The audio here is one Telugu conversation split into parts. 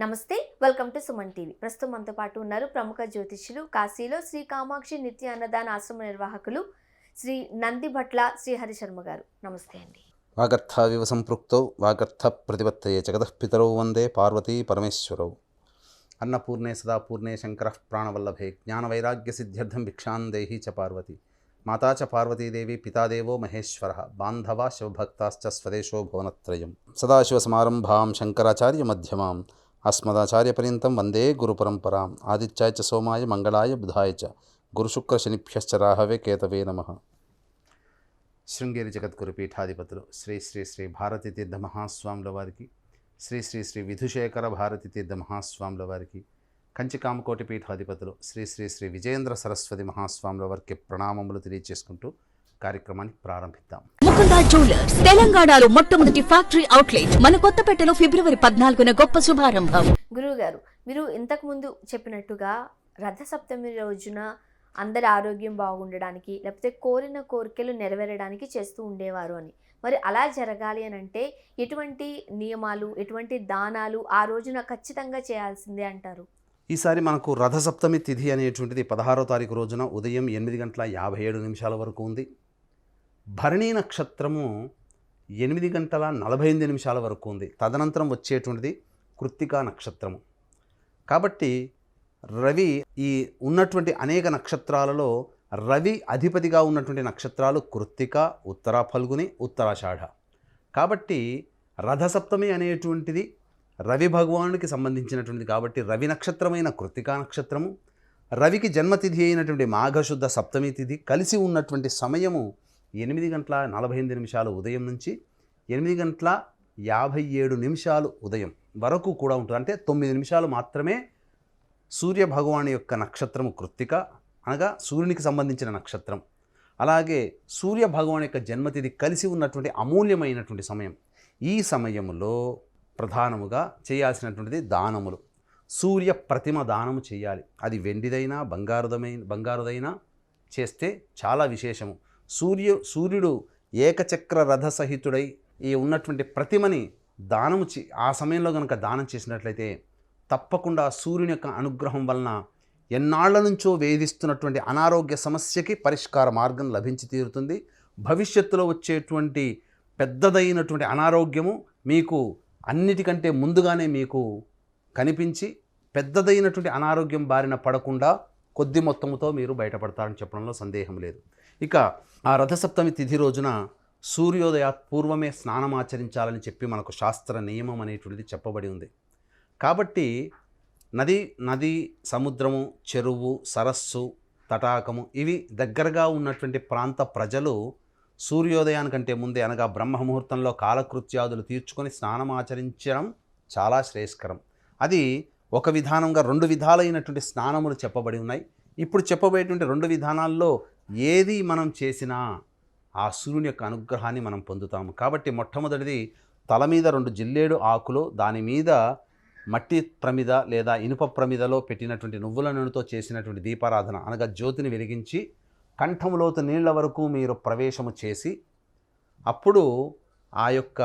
నమస్తే, వెల్కమ్ టు సుమన్ టీవీ. ప్రస్తుతం మనతో పాటు ఉన్నారు ప్రముఖ జ్యోతిష్యులు, కాశీలో శ్రీ కామాక్షి నిత్య అన్నదాన ఆశ్రమ నిర్వాహకులు శ్రీ నందిభట్ల శ్రీహరి శర్మ గారు. నమస్తే అండి. వాగర్థావివ సంపృక్తౌ వాగర్థ ప్రతిపత్తయే జగదఃపితరౌ వందే పార్వతీ పరమేశ్వరౌ. అన్నపూర్ణే సదాపూర్ణే శంకరః ప్రాణవల్లభే జ్ఞానవైరాగ్యసిద్ధ్యర్థం భిక్షాం దేహి చ పార్వతి. మాతా చ పార్వతీదేవి పితాదేవో మహేశ్వరः బాంధవా శివభక్తాశ్చ స్వదేశో భువనత్రయం. సదాశివసమారంభాం శంకరాచార్యమధ్యమాం అస్మదాచార్యపర్యంతం వందే గురుపరంపరాం. ఆదిత్యాయ చ సోమాయ మంగళాయ బుధాయ చ గురుశుక్రశనిభ్యశ్చ రాహవే కేతవే నమః. శృంగేరి జగద్గురు పీఠాధిపతులు శ్రీ శ్రీ శ్రీ భారతీ తీర్థ మహాస్వాముల వారికి, శ్రీ శ్రీ శ్రీ విధుశేఖర భారతీ తీర్థ మహాస్వాముల వారికి, కంచి కామకోటి పీఠాధిపతులు శ్రీ శ్రీ శ్రీ విజయేంద్ర సరస్వతి మహాస్వాముల వారికి ప్రణామములు తెలియజేసుకుంటూ కార్యక్రమాన్ని ప్రారంభిద్దాం. ముకుందా జ్యువెలర్స్ తెలంగాణలో మొట్టమొదటి ఫ్యాక్టరీ అవుట్లెట్ మన కొత్తపేటలో ఫిబ్రవరి 14న గొప్ప శుభారంభం. గురువు గారు, మీరు ఇంతకు ముందు చెప్పినట్టుగా రథసప్తమి రోజున అందరి ఆరోగ్యం బాగుండడానికి, లేకపోతే కోరిన కోరికలు నెరవేరడానికి చేస్తూ ఉండేవారు అని. మరి అలా జరగాలి అని అంటే ఎటువంటి నియమాలు, ఎటువంటి దానాలు ఆ రోజున ఖచ్చితంగా చేయాల్సిందే అంటారు? ఈసారి మనకు రథసప్తమి తిథి అనేటువంటిది 16వ తారీఖు రోజున ఉదయం 8:57 వరకు ఉంది. భరణీ నక్షత్రము 8:48 వరకు ఉంది. తదనంతరం వచ్చేటువంటిది కృత్తికా నక్షత్రము. కాబట్టి రవి ఈ ఉన్నటువంటి అనేక నక్షత్రాలలో రవి అధిపతిగా ఉన్నటువంటి నక్షత్రాలు కృత్తిక, ఉత్తర ఫల్గుని, ఉత్తరాషాఢ. కాబట్టి రథసప్తమి అనేటువంటిది రవి భగవానుడికి సంబంధించినటువంటిది. కాబట్టి రవి నక్షత్రమైన కృత్తికా నక్షత్రము, రవికి జన్మతిథి అయినటువంటి మాఘశుద్ధ సప్తమి తిథి కలిసి ఉన్నటువంటి సమయము 8:48 ఉదయం నుంచి 8:57 ఉదయం వరకు కూడా ఉంటుంది. అంటే 9 నిమిషాలు మాత్రమే సూర్య భగవాను యొక్క నక్షత్రము కృత్తిక, అనగా సూర్యునికి సంబంధించిన నక్షత్రం. అలాగే సూర్య భగవాను యొక్క జన్మతిథి కలిసి ఉన్నటువంటి అమూల్యమైనటువంటి సమయం. ఈ సమయంలో ప్రధానముగా చేయాల్సినటువంటిది దానములు. సూర్య ప్రతిమ దానము చేయాలి. అది వెండిదైనా బంగారుదైనా చేస్తే చాలా విశేషము. సూర్యుడు ఏకచక్ర రథ సహితుడై ఈ ఉన్నటువంటి ప్రతిమని దానము ఆ సమయంలో కనుక దానం చేసినట్లయితే తప్పకుండా సూర్యుని యొక్క అనుగ్రహం వలన ఎన్నాళ్ల నుంచో వేధిస్తున్నటువంటి అనారోగ్య సమస్యకి పరిష్కార మార్గం లభించి తీరుతుంది. భవిష్యత్తులో వచ్చేటువంటి పెద్దదైనటువంటి అనారోగ్యము మీకు అన్నిటికంటే ముందుగానే మీకు కనిపించి పెద్దదైనటువంటి అనారోగ్యం బారిన పడకుండా కొద్ది మొత్తముతో మీరు బయటపడతారని చెప్పడంలో సందేహం లేదు. ఇక ఆ రథసప్తమి తిథి రోజున సూర్యోదయ పూర్వమే స్నానం ఆచరించాలని చెప్పి మనకు శాస్త్ర నియమం అనేటువంటిది చెప్పబడి ఉంది. కాబట్టి నది, సముద్రము, చెరువు, సరస్సు, తటాకము ఇవి దగ్గరగా ఉన్నటువంటి ప్రాంత ప్రజలు సూర్యోదయానికంటే ముందే, అనగా బ్రహ్మముహూర్తంలో కాలకృత్యాదులు తీర్చుకొని స్నానం ఆచరించడం చాలా శ్రేయస్కరం. అది ఒక విధానంగా 2 విధాలైనటువంటి స్నానములు చెప్పబడి ఉన్నాయి. ఇప్పుడు చెప్పబడేటువంటి 2 విధానాల్లో ఏది మనం చేసినా ఆ సూర్యుని యొక్క అనుగ్రహాన్ని మనం పొందుతాము. కాబట్టి మొట్టమొదటిది తల మీద 2 జిల్లేడు ఆకులు, దాని మీద మట్టి ప్రమిద లేదా ఇనుప ప్రమిదలో పెట్టినటువంటి నువ్వుల నూనెతో చేసినటువంటి దీపారాధన, అనగా జ్యోతిని వెలిగించి కంఠములోతు నీళ్ల వరకు మీరు ప్రవేశము చేసి, అప్పుడు ఆ యొక్క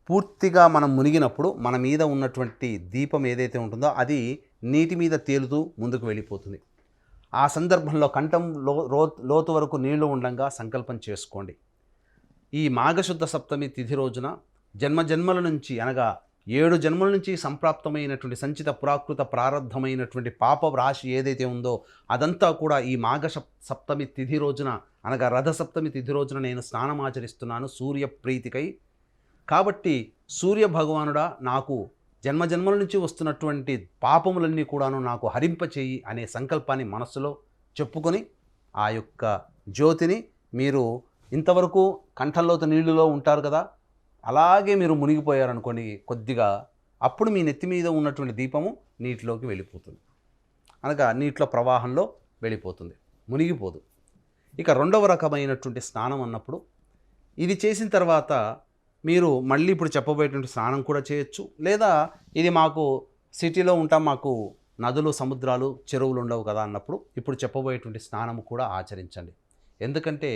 పూర్తిగా మనం మునిగినప్పుడు మన మీద ఉన్నటువంటి దీపం ఏదైతే ఉంటుందో అది నీటి మీద తేలుతూ ముందుకు వెళ్ళిపోతుంది. ఆ సందర్భంలో కంఠం లోతు వరకు నీళ్లు ఉండగా సంకల్పం చేసుకోండి. ఈ మాఘశుద్ధ సప్తమి తిథి రోజున జన్మజన్మల నుంచి, అనగా 7 జన్మల నుంచి సంప్రాప్తమైనటువంటి సంచిత పురాకృత ప్రారంధమైనటువంటి పాప రాశి ఏదైతే ఉందో అదంతా కూడా ఈ మాఘ సప్తమి తిథి రోజున, అనగా రథసప్తమి తిథి రోజున నేను స్నానం ఆచరిస్తున్నాను సూర్య ప్రీతికై. కాబట్టి సూర్య భగవానుడా, నాకు జన్మజన్మల నుంచి వస్తున్నటువంటి పాపములన్నీ కూడాను నాకు హరింపచేయి అనే సంకల్పాన్ని మనస్సులో చెప్పుకొని ఆ యొక్క జ్యోతిని మీరు ఇంతవరకు కంఠంలోతో నీళ్ళలో ఉంటారు కదా, అలాగే మీరు మునిగిపోయారనుకోండి కొద్దిగా, అప్పుడు మీ నెత్తి మీద ఉన్నటువంటి దీపము నీటిలోకి వెళ్ళిపోతుంది, అనగా నీటిలో ప్రవాహంలో వెళ్ళిపోతుంది, మునిగిపోదు. ఇక 2వ రకమైనటువంటి స్నానం అన్నప్పుడు ఇది చేసిన తర్వాత మీరు మళ్ళీ ఇప్పుడు చెప్పబోయేటువంటి స్నానం కూడా చేయొచ్చు. లేదా ఇది మాకు సిటీలో ఉంటాం, మాకు నదులు, సముద్రాలు, చెరువులు ఉండవు కదా అన్నప్పుడు ఇప్పుడు చెప్పబోయేటువంటి స్నానము కూడా ఆచరించండి. ఎందుకంటే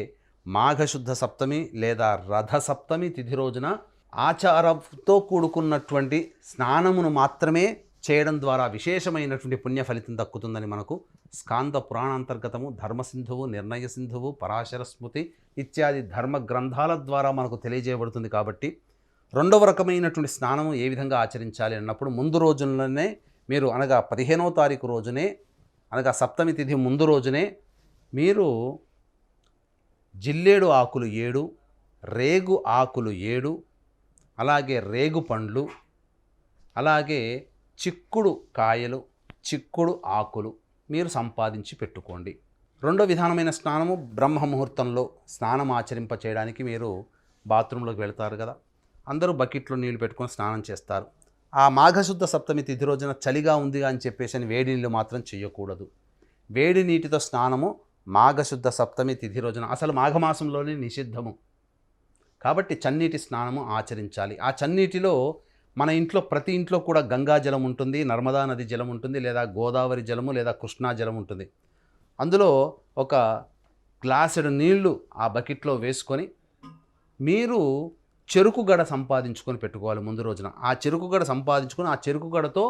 మాఘశుద్ధ సప్తమి లేదా రథ సప్తమి తిథి రోజున ఆచారంతో కూడుకున్నటువంటి స్నానమును మాత్రమే చేయడం ద్వారా విశేషమైనటువంటి పుణ్య ఫలితం దక్కుతుందని మనకు స్కాంద పురాణాంతర్గతము ధర్మసింధువు, నిర్ణయ సింధువు, పరాశర స్మృతి ఇత్యాది ధర్మ గ్రంథాల ద్వారా మనకు తెలియజేయబడుతుంది. కాబట్టి రెండవ రకమైనటువంటి స్నానము ఏ విధంగా ఆచరించాలి అన్నప్పుడు ముందు రోజుల్లోనే మీరు అనగా 15వ తారీఖు రోజునే అనగా సప్తమి తిథి ముందు రోజునే మీరు జిల్లేడు ఆకులు 7, రేగు ఆకులు 7, అలాగే రేగు పండ్లు, అలాగే చిక్కుడు కాయలు, చిక్కుడు ఆకులు మీరు సంపాదించి పెట్టుకోండి. రెండో విధానమైన స్నానము బ్రహ్మ ముహూర్తంలో స్నానం ఆచరింప చేయడానికి మీరు బాత్రూంలోకి వెళ్తారు కదా, అందరూ బకెట్లో నీళ్లు పెట్టుకొని స్నానం చేస్తారు. ఆ మాఘశుద్ధ సప్తమి తిథి రోజున చలిగా ఉంది అని చెప్పేసి అని వేడి నీళ్ళు మాత్రం చేయకూడదు. వేడి నీటితో స్నానము మాఘశుద్ధ సప్తమి తిథి రోజున అసలు మాఘమాసంలోనే నిషిద్ధము. కాబట్టి చన్నీటి స్నానము ఆచరించాలి. ఆ చన్నీటిలో మన ఇంట్లో ప్రతి ఇంట్లో కూడా గంగా జలం ఉంటుంది, నర్మదా నది జలం ఉంటుంది, లేదా గోదావరి జలము లేదా కృష్ణా జలం ఉంటుంది. అందులో ఒక గ్లాసుడు నీళ్లు ఆ బకెట్లో వేసుకొని మీరు చెరుకు గడ సంపాదించుకొని పెట్టుకోవాలి ముందు రోజున. ఆ చెరుకు గడ సంపాదించుకొని ఆ చెరుకు గడతో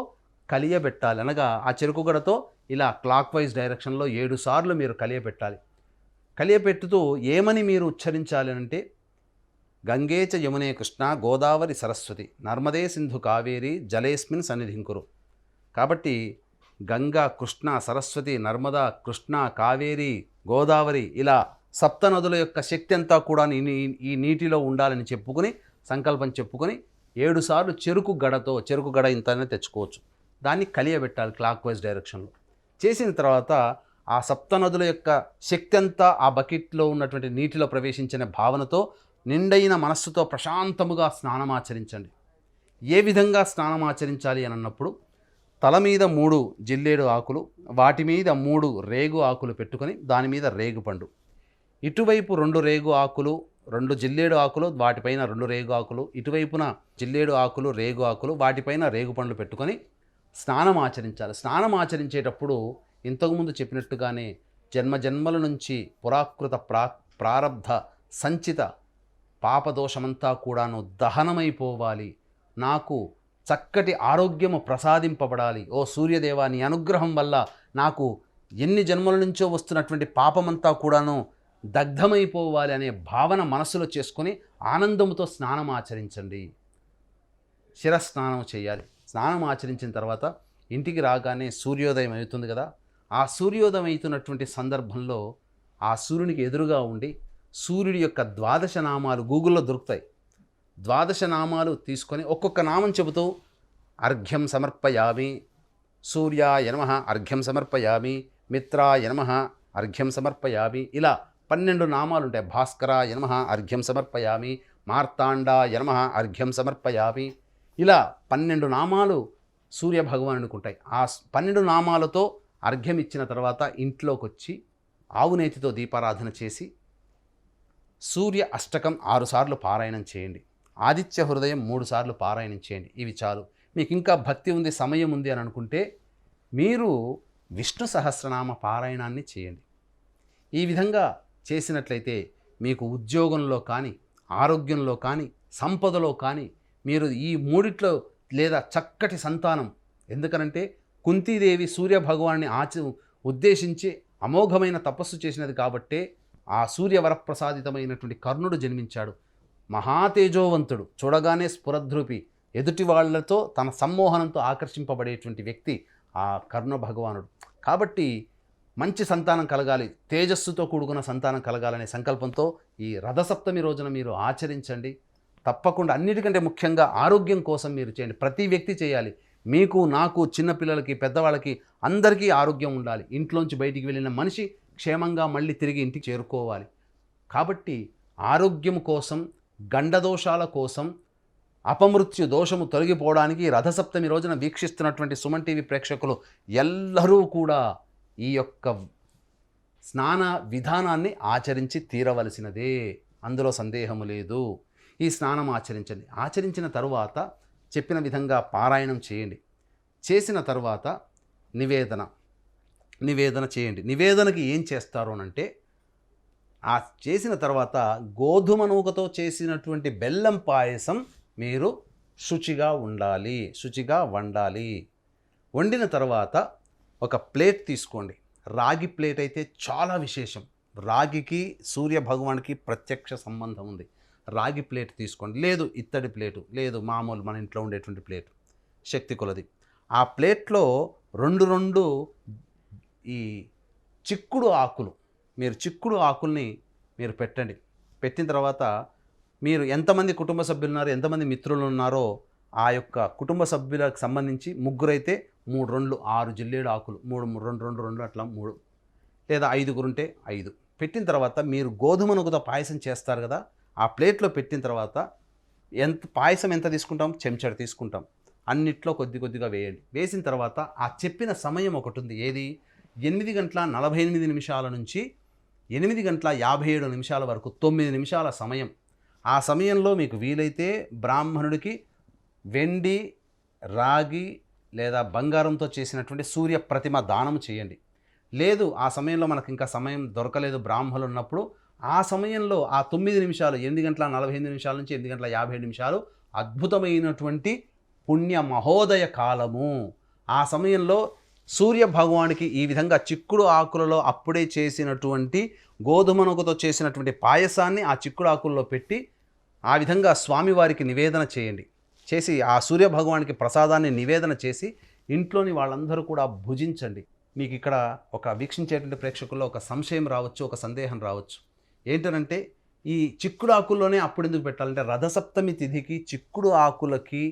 కలియబెట్టాలి. అనగా ఆ చెరుకు గడతో ఇలా క్లాక్ వైజ్ డైరెక్షన్లో 7 సార్లు మీరు కలియబెట్టాలి. కలియబెట్టుతూ ఏమని మీరు ఉచ్చరించాలి అంటే గంగే చ యమునే కృష్ణ గోదావరి సరస్వతి నర్మదే సింధు కావేరి జలేస్మిన్ సన్నిధింకురు. కాబట్టి గంగా, కృష్ణ, సరస్వతి, నర్మదా, కృష్ణ, కావేరి, గోదావరి ఇలా సప్త నదుల యొక్క శక్తి అంతా కూడా ఈ నీటిలో ఉండాలని చెప్పుకొని సంకల్పం చెప్పుకొని 7 సార్లు చెరుకు గడ ఇంతనే తెచ్చుకోవచ్చు, దాన్ని కలియబెట్టాలి క్లాక్ వైజ్ డైరెక్షన్లో. చేసిన తర్వాత ఆ సప్త నదుల యొక్క శక్తి అంతా ఆ బకెట్లో ఉన్నటువంటి నీటిలో ప్రవేశించిన భావనతో నిండైన మనస్సుతో ప్రశాంతముగా స్నానమాచరించండి. ఏ విధంగా స్నానమాచరించాలి అని అన్నప్పుడు తల మీద 3 జిల్లేడు ఆకులు, వాటి మీద 3 రేగు ఆకులు పెట్టుకొని దాని మీద రేగు పండు, ఇటువైపు 2 రేగు ఆకులు, 2 జిల్లేడు ఆకులు, వాటిపైన 2 రేగు ఆకులు, ఇటువైపున జిల్లేడు ఆకులు, రేగు ఆకులు, వాటిపైన రేగు పండ్లు పెట్టుకొని స్నానం ఆచరించాలి. స్నానం ఆచరించేటప్పుడు ఇంతకుముందు చెప్పినట్టుగానే జన్మజన్మల నుంచి పురాకృత ప్రారబ్ధ సంచిత పాపదోషమంతా కూడాను దహనమైపోవాలి, నాకు చక్కటి ఆరోగ్యము ప్రసాదింపబడాలి, ఓ సూర్యదేవా నీ అనుగ్రహం వల్ల నాకు ఎన్ని జన్మల నుంచో వస్తున్నటువంటి పాపమంతా కూడాను దగ్ధమైపోవాలి అనే భావన మనసులో చేసుకొని ఆనందంతో స్నానం ఆచరించండి. శిరస్నానం చేయాలి. స్నానం ఆచరించిన తర్వాత ఇంటికి రాగానే సూర్యోదయం అవుతుంది కదా, ఆ సూర్యోదయం అవుతున్నటువంటి సందర్భంలో ఆ సూర్యునికి ఎదురుగా ఉండి సూర్యుడి యొక్క 12 నామాలు గూగుల్లో దొరుకుతాయి. 12 నామాలు తీసుకొని ఒక్కొక్క నామం చెబుతూ అర్ఘ్యం సమర్పయామి, సూర్యాయ నమః అర్ఘ్యం సమర్పయామి, మిత్రాయ నమః అర్ఘ్యం సమర్పయామి, ఇలా 12 నామాలు ఉంటాయి. భాస్కరాయ నమః అర్ఘ్యం సమర్పయామి, మార్తాండాయ నమః అర్ఘ్యం సమర్పయామి, ఇలా 12 నామాలు సూర్య భగవానునికి ఉంటాయి. ఆ 12 నామాలతో అర్ఘ్యం ఇచ్చిన తర్వాత ఇంట్లోకి వచ్చి ఆవునేతితో దీపారాధన చేసి సూర్య అష్టకం 6 సార్లు పారాయణం చేయండి. ఆదిత్య హృదయం 3 సార్లు పారాయణం చేయండి. ఇవి చాలు. మీకు ఇంకా భక్తి ఉంది, సమయం ఉంది అని అనుకుంటే మీరు విష్ణు సహస్రనామ పారాయణాన్ని చేయండి. ఈ విధంగా చేసినట్లయితే మీకు ఉద్యోగంలో కానీ, ఆరోగ్యంలో కానీ, సంపదలో కానీ మీరు ఈ మూడిట్లో లేదా చక్కటి సంతానం, ఎందుకనంటే కుంతీదేవి సూర్య భగవాన్ని ఉద్దేశించి అమోఘమైన తపస్సు చేసినది కాబట్టే ఆ సూర్యవరప్రసాదితమైనటువంటి కర్ణుడు జన్మించాడు. మహాతేజోవంతుడు, చూడగానే స్ఫురద్రూపి, ఎదుటి వాళ్లతో తన సమ్మోహనంతో ఆకర్షింపబడేటువంటి వ్యక్తి ఆ కర్ణ భగవానుడు. కాబట్టి మంచి సంతానం కలగాలి, తేజస్సుతో కూడుకున్న సంతానం కలగాలనే సంకల్పంతో ఈ రథసప్తమి రోజున మీరు ఆచరించండి. తప్పకుండా అన్నిటికంటే ముఖ్యంగా ఆరోగ్యం కోసం మీరు చేయండి. ప్రతి వ్యక్తి చేయాలి. మీకు, నాకు, చిన్నపిల్లలకి, పెద్దవాళ్ళకి అందరికీ ఆరోగ్యం ఉండాలి. ఇంట్లోంచి బయటికి వెళ్ళిన మనిషి క్షేమంగా మళ్ళీ తిరిగి ఇంటికి చేరుకోవాలి. కాబట్టి ఆరోగ్యం కోసం, గండదోషాల కోసం, అపమృత్యు దోషము తొలగిపోవడానికి రథసప్తమి రోజున వీక్షిస్తున్నటువంటి సుమన్ టీవీ ప్రేక్షకులు ఎల్లరూ కూడా ఈ యొక్క స్నాన విధానాన్ని ఆచరించి తీరవలసినదే, అందులో సందేహము లేదు. ఈ స్నానం ఆచరించండి. ఆచరించిన తరువాత చెప్పిన విధంగా పారాయణం చేయండి. చేసిన తర్వాత నివేదన చేయండి. నివేదనకి ఏం చేస్తారు అనంటే ఆ చేసిన తర్వాత గోధుమ నూకతో చేసినటువంటి బెల్లం పాయసం మీరు శుచిగా వండాలి. వండిన తర్వాత ఒక ప్లేట్ తీసుకోండి. రాగి ప్లేట్ అయితే చాలా విశేషం. రాగికి సూర్య భగవానికి ప్రత్యక్ష సంబంధం ఉంది. రాగి ప్లేట్ తీసుకోండి, లేదు ఇత్తడి ప్లేటు, లేదు మామూలు మన ఇంట్లో ఉండేటువంటి ప్లేటు, శక్తి కొలది. ఆ ప్లేట్లో రెండు ఈ చిక్కుడు ఆకులు, మీరు చిక్కుడు ఆకుల్ని మీరు పెట్టండి. పెట్టిన తర్వాత మీరు ఎంతమంది కుటుంబ సభ్యులు ఉన్నారో, ఎంతమంది మిత్రులు ఉన్నారో ఆ యొక్క కుటుంబ సభ్యులకు సంబంధించి ముగ్గురైతే 3 రెండ్లు 6 జిల్లేడు ఆకులు, 2 అట్లా 3, లేదా 5 ఉంటే 5 పెట్టిన తర్వాత మీరు గోధుమ నుగుతో పాయసం చేస్తారు కదా, ఆ ప్లేట్లో పెట్టిన తర్వాత పాయసం ఎంత తీసుకుంటాం, చెంచాడు తీసుకుంటాం, అన్నిట్లో కొద్దిగా వేయండి. వేసిన తర్వాత ఆ చెప్పిన సమయం ఒకటి ఉంది, ఏది 8:48 నుంచి 8:57 వరకు 9 నిమిషాల సమయం. ఆ సమయంలో మీకు వీలైతే బ్రాహ్మణుడికి వెండి, రాగి లేదా బంగారంతో చేసినటువంటి సూర్య ప్రతిమ దానం చేయండి. లేదు ఆ సమయంలో మనకు ఇంకా సమయం దొరకలేదు బ్రాహ్మణులు ఉన్నప్పుడు, ఆ సమయంలో ఆ 9 నిమిషాలు 8:48 నుంచి 8:57 అద్భుతమైనటువంటి పుణ్య మహోదయ కాలము. ఆ సమయంలో సూర్య భగవానికి ఈ విధంగా చిక్కుడు ఆకులలో అప్పుడే చేసినటువంటి గోధుమ నూకతో చేసినటువంటి పాయసాన్ని ఆ చిక్కుడు ఆకుల్లో పెట్టి ఆ విధంగా స్వామివారికి నివేదన చేయండి. చేసి ఆ సూర్య భగవానికి ప్రసాదాన్ని నివేదన చేసి ఇంట్లోని వాళ్ళందరూ కూడా భుజించండి. మీకు ఇక్కడ ఒక వీక్షించేటువంటి ప్రేక్షకుల్లో ఒక సంశయం రావచ్చు, ఒక సందేహం రావచ్చు. ఏంటంటే ఈ చిక్కుడు ఆకుల్లోనే అప్పుడు ఎందుకు పెట్టాలంటే, రథసప్తమి తిథికి చిక్కుడు ఆకులకి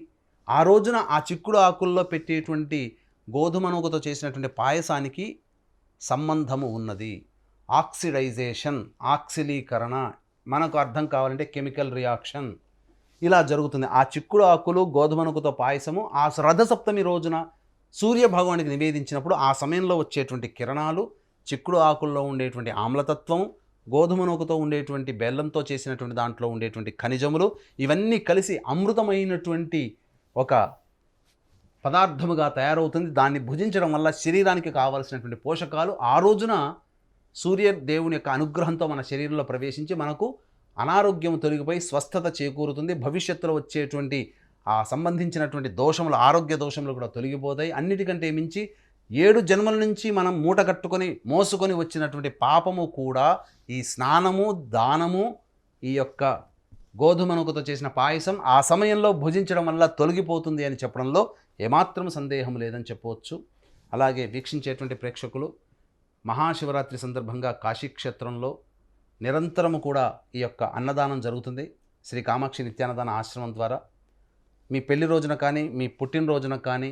ఆ రోజున ఆ చిక్కుడు ఆకుల్లో పెట్టేటువంటి గోధుమ నూకతో చేసినటువంటి పాయసానికి సంబంధము ఉన్నది. ఆక్సిడైజేషన్, ఆక్సిలీకరణ, మనకు అర్థం కావాలంటే కెమికల్ రియాక్షన్ ఇలా జరుగుతుంది. ఆ చిక్కుడు ఆకులు గోధుమ నూకతో పాయసము ఆ రథసప్తమి రోజున సూర్య భగవానికి నివేదించినప్పుడు ఆ సమయంలో వచ్చేటువంటి కిరణాలు, చిక్కుడు ఆకుల్లో ఉండేటువంటి ఆమ్లతత్వం, గోధుమ నూకతో ఉండేటువంటి బెల్లంతో చేసినటువంటి దాంట్లో ఉండేటువంటి ఖనిజములు, ఇవన్నీ కలిసి అమృతమైనటువంటి ఒక పదార్థముగా తయారవుతుంది. దాన్ని భుజించడం వల్ల శరీరానికి కావలసినటువంటి పోషకాలు ఆ రోజున సూర్య దేవుని యొక్క అనుగ్రహంతో మన శరీరంలో ప్రవేశించి మనకు అనారోగ్యం తొలగిపోయి స్వస్థత చేకూరుతుంది. భవిష్యత్తులో వచ్చేటువంటి ఆ సంబంధించినటువంటి దోషములు, ఆరోగ్య దోషములు కూడా తొలగిపోతాయి. అన్నిటికంటే మించి 7 జన్మల నుంచి మనం మూట కట్టుకొని మోసుకొని వచ్చినటువంటి పాపము కూడా ఈ స్నానము, దానము, ఈ యొక్క గోధుమ నూకతో చేసిన పాయసం ఆ సమయంలో భుజించడం వల్ల తొలగిపోతుంది అని చెప్పడంలో ఏమాత్రం సందేహం లేదని చెప్పవచ్చు. అలాగే వీక్షించేటువంటి ప్రేక్షకులు మహాశివరాత్రి సందర్భంగా కాశీక్షేత్రంలో నిరంతరము కూడా ఈ యొక్క అన్నదానం జరుగుతుంది. శ్రీ కామాక్షి నిత్యాన్నదాన ఆశ్రమం ద్వారా మీ పెళ్లి రోజున కానీ, మీ పుట్టినరోజున కానీ,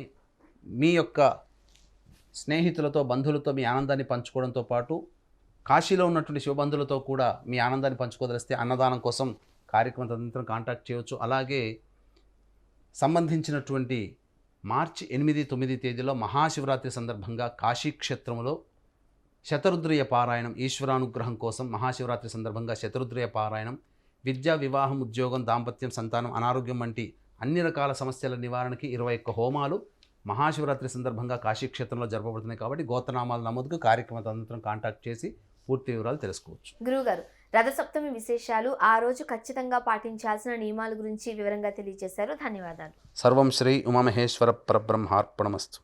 మీ యొక్క స్నేహితులతో, బంధువులతో మీ ఆనందాన్ని పంచుకోవడంతో పాటు కాశీలో ఉన్నటువంటి శివబంధువులతో కూడా మీ ఆనందాన్ని పంచుకోదలిస్తే అన్నదానం కోసం కార్యక్రమం తదనంతరం కాంటాక్ట్ చేయవచ్చు. అలాగే సంబంధించినటువంటి మార్చి 8, 9 తేదీలో మహాశివరాత్రి సందర్భంగా కాశీక్షేత్రంలో శతరుద్రీయ పారాయణం, ఈశ్వరానుగ్రహం కోసం మహాశివరాత్రి సందర్భంగా శతరుద్రీయ పారాయణం, విద్య, వివాహం, ఉద్యోగం, దాంపత్యం, సంతానం, అనారోగ్యం వంటి అన్ని రకాల సమస్యల నివారణకి 21 హోమాలు మహాశివరాత్రి సందర్భంగా కాశీక్షేత్రంలో జరపబడుతున్నాయి. కాబట్టి గోత్రనామాల నమోదుకు కార్యక్రమం తదనంతరం కాంటాక్ట్ చేసి పూర్తి వివరాలు తెలుసుకోవచ్చు. గురువుగారు, రథసప్తమి విశేషాలు, ఆ రోజు ఖచ్చితంగా పాటించాల్సిన నియమాల గురించి వివరంగా తెలియజేశారు. ధన్యవాదాలు. సర్వం శ్రీ ఉమామహేశ్వర పరబ్రహ్మార్పణమస్తు.